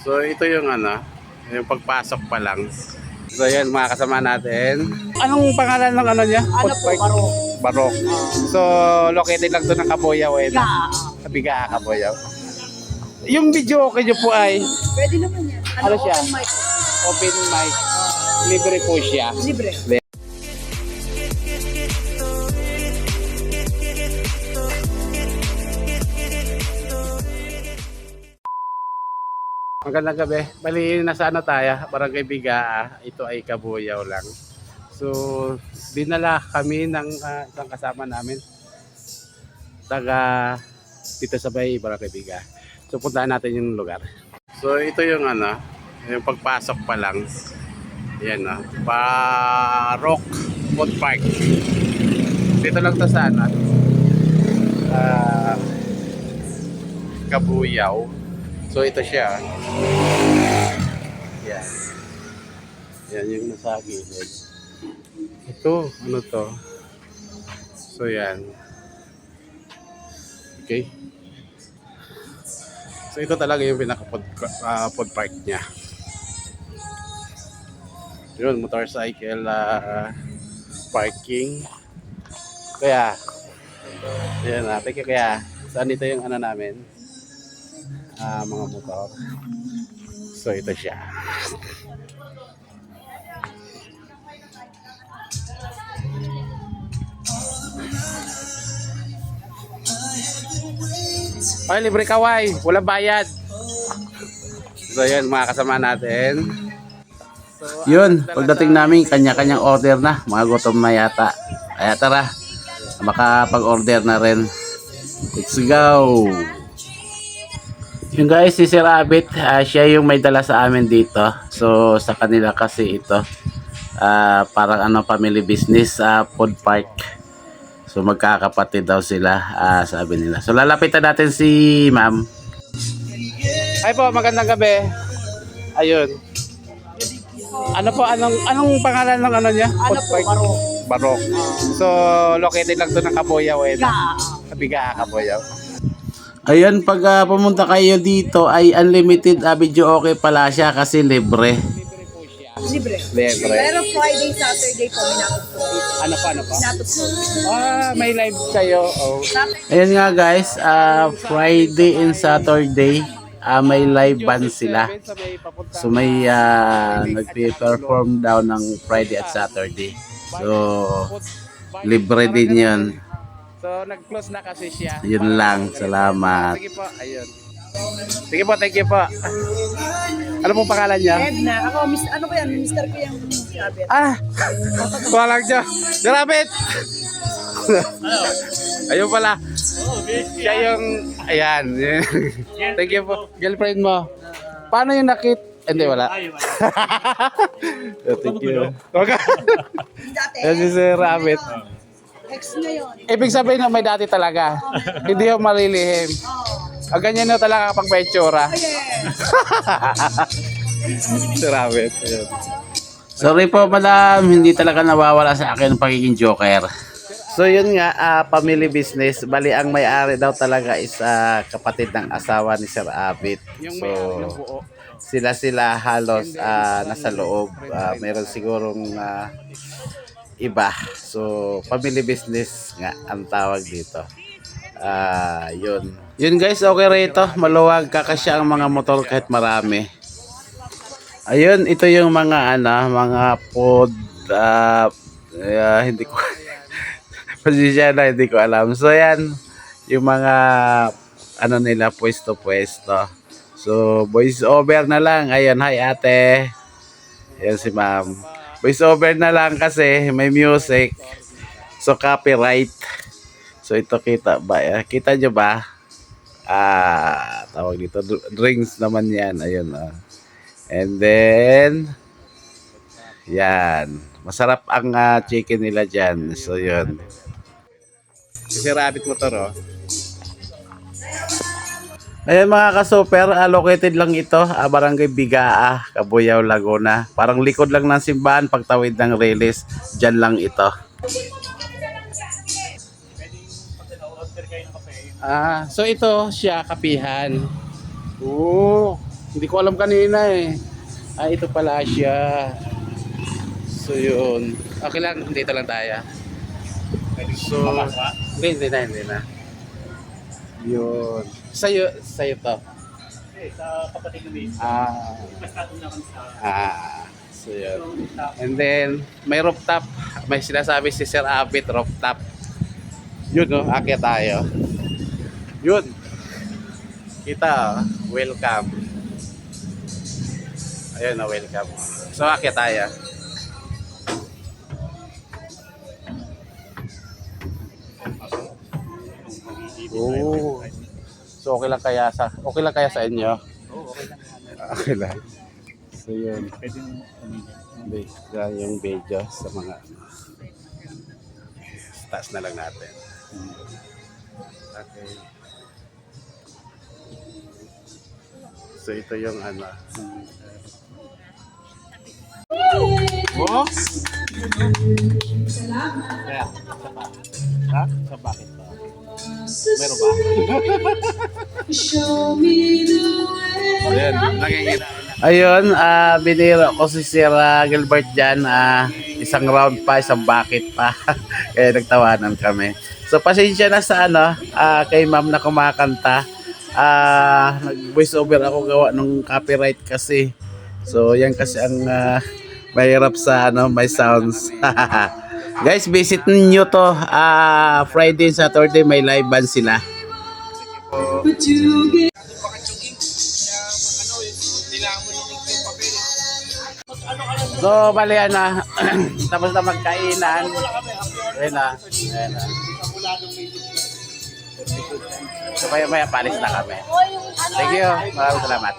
So ito yung ano, yung pagpasok pa lang. So yan mga kasama natin. Anong pangalan ng ano niya? Ano po, Barok. Barok. So located lang doon ng Kabuyaw eh. Bigaa. Bigaa, Kabuyaw. Yung video okay nyo po ay Pwede naman yan. Ano siya? Open mic. open mic. Libre po siya. Libre. Magandang gabi. Bali, nasa ano tayo? Barangay Bigaa. Ito ay Kabuyaw lang. So, dinala kami ng isang kasama namin. Taga dito sa Bay, Barangay Bigaa. So, puntahan natin yung lugar. So, ito yung ano, yung pagpasok pa lang. Yan o. Barok Food Park. Dito lang to sa ano, Kabuyaw. So ito siya. Yan. Yan yung nasa gilid. Ito, ano to? So yan. Okay. So ito talaga yung pinaka-food park niya. Yun, motorcycle parking. Kaya, yan natin. Kaya, saan ito yung ano namin? Mga motor. So ito siya. Ay, libre kaway, walang bayad. So yun mga kasama natin. So, yun, pagdating namin kanya-kanyang order na. Mga gutom na yata. Kaya tara, makapag-order na rin. Let's go. Yung guys, si Sir Abit, siya yung may dala sa amin dito. So sa kanila kasi ito parang ano, family business, food park. So magkakapatid daw sila, sabi nila. So lalapitan natin si ma'am. Ay po, magandang gabi. Ayun. Ano po, anong pangalan ng ano niya? Ano po, Barok. Barok. So located lang doon ng Kabuyaw eh. Bigaa. Bigaa, Kabuyaw. Ayun, pag pumunta kayo dito ay unlimited video okay pala siya kasi libre. Libre. Libre. Pero Friday, Saturday po, minatutulog dito. Ano pa? Minatutulog. May live kayo. Oh. Saturday. Ayun nga guys, Friday and Saturday may live band sila. So may nagpe-perform daw ng Friday at Saturday. So libre din 'yun. So nag-close na kasi siya. Yun lang, salamat. Sige po, ayun. Sige po, thank you po. Ano pong pangalan niya? Edna. Ako, ano ko yan? Mr. ko yung sabi. Walang dyan. Jarabit! Ayun pala. Siya yung, ayan. Thank you po. Girlfriend mo. Paano yung nakit? Hindi, wala. Thank you. Dati. Yan si Sir Rabbit. Ex na yun. Ibig sabihin na may dati talaga. Hindi yung malilihim. Ang ganyan na talaga kapag may itsura. Sir Rabbit. Sorry po madam, hindi talaga nawawala sa akin ang pagiging joker. So yun nga, family business. Bali ang may-ari daw talaga is kapatid ng asawa ni Sir Abit. So sila halos nasa loob. Meron sigurong iba. So family business nga ang tawag dito. Yun guys, okay rito. Maluwag, kakasya ang mga motor kahit marami. Ayun, ito yung mga mga food hindi ko pasensya na, hindi ko alam. So yan, yung mga nila, pwesto. So voice over na lang. Ayun, hi ate. Ayan si ma'am. Voice over na lang kasi may music. So copyright. So ito kita ba? Kita nyo ba? Tawag dito. Drinks naman yan. Ayun. And then, yan. Masarap ang chicken nila dyan. So yun. Kasi rabbit motor, oh. Ayan mga ka-super, located lang ito, Barangay Bigaa, Kabuyaw, Laguna. Parang likod lang ng simbahan, pagtawid ng Reles, dyan lang ito. So ito siya, kapihan. Hindi ko alam kanina eh. Ah, ito pala siya. So yun. Okay lang, dito lang tayo. So, hindi na. Yun. Sa'yo to. Sa kapatid ko din. Basta na kami sa So yun. And then, may rooftop. May sinasabi si Sir Abit, rooftop. Yun, no? Akyat tayo. Yun. Kita, welcome. Ayun na, welcome. So, akyat tayo. Oh. So, okay lang kaya sa inyo? Oo, okay lang. Okay lang. So, yun. Pwede mo Yan yung video sa mga taas na lang natin. Okay. So ito yung ano. Oh? Kaya, ha? Sa bakit ba? Meron ba? Ayun, nakikita. Ayun, biniro ko si Sir Gilbert dyan. Isang round pa, isang bucket pa. Kaya nagtawanan kami. So pasensya na sa ano, kay ma'am na kumakanta. Nag-voice over ako gawa ng copyright kasi. So yan kasi ang mahirap sa ano, may sounds. Guys, visit niyo to. Friday and Saturday may live band sila. So, bali na. Tapos na magkainan. Ayun na. Ayun na. So, maya palis na kami. Thank you. Maraming salamat.